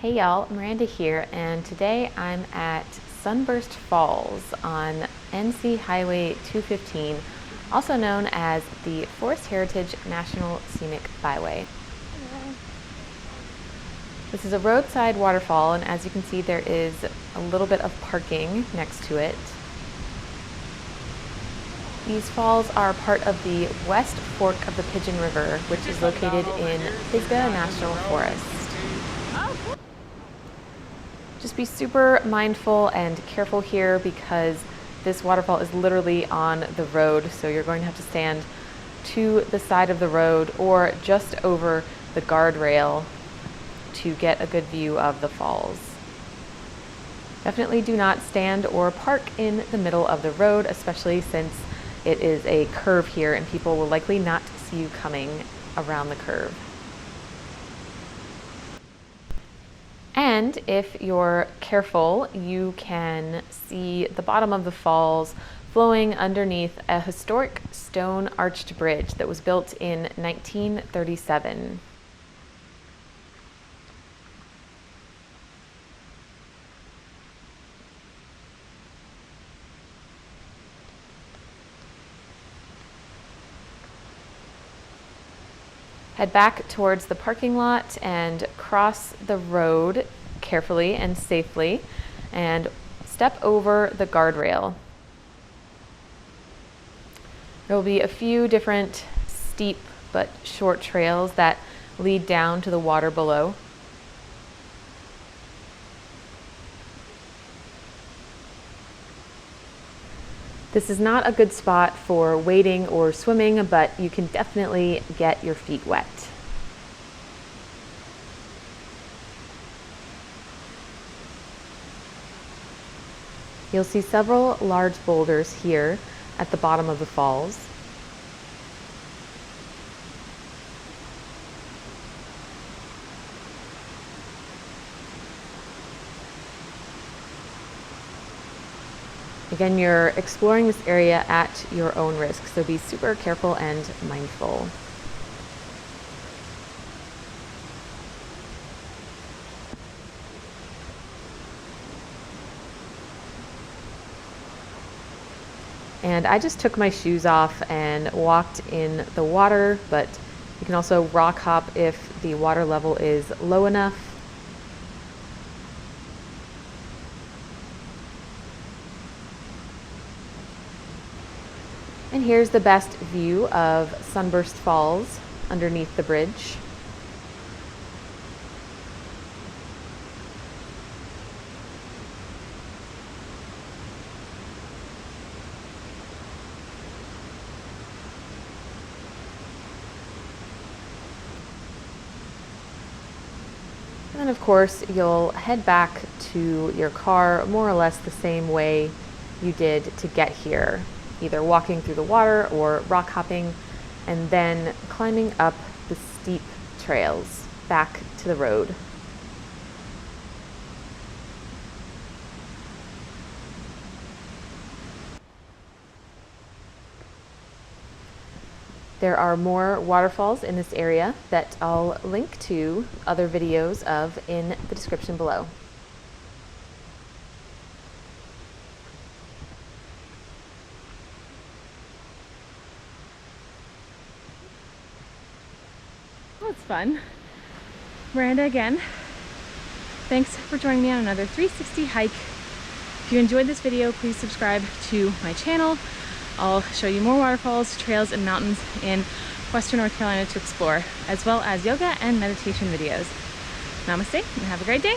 Hey y'all, Miranda here, and today I'm at Sunburst Falls on NC Highway 215, also known as the Forest Heritage National Scenic Byway. This is a roadside waterfall, and as you can see, there is a little bit of parking next to it. These falls are part of the West Fork of the Pigeon River, which is located in Pisgah National Forest. Just be super mindful and careful here because this waterfall is literally on the road, so you're going to have to stand to the side of the road or just over the guardrail to get a good view of the falls. Definitely do not stand or park in the middle of the road, especially since it is a curve here and people will likely not see you coming around the curve. And if you're careful, you can see the bottom of the falls flowing underneath a historic stone arched bridge that was built in 1937. Head back towards the parking lot and cross the road carefully and safely and step over the guardrail. There will be a few different steep but short trails that lead down to the water below. This is not a good spot for wading or swimming, but you can definitely get your feet wet. You'll see several large boulders here at the bottom of the falls. Again, you're exploring this area at your own risk, so be super careful and mindful. And I just took my shoes off and walked in the water, but you can also rock hop if the water level is low enough. And here's the best view of Sunburst Falls underneath the bridge. And then of course you'll head back to your car more or less the same way you did to get here, either walking through the water or rock hopping and then climbing up the steep trails back to the road. There are more waterfalls in this area that I'll link to other videos of in the description below. Well, it's fun. Miranda again. Thanks for joining me on another 360 hike. If you enjoyed this video, please subscribe to my channel. I'll show you more waterfalls, trails, and mountains in Western North Carolina to explore, as well as yoga and meditation videos. Namaste and have a great day.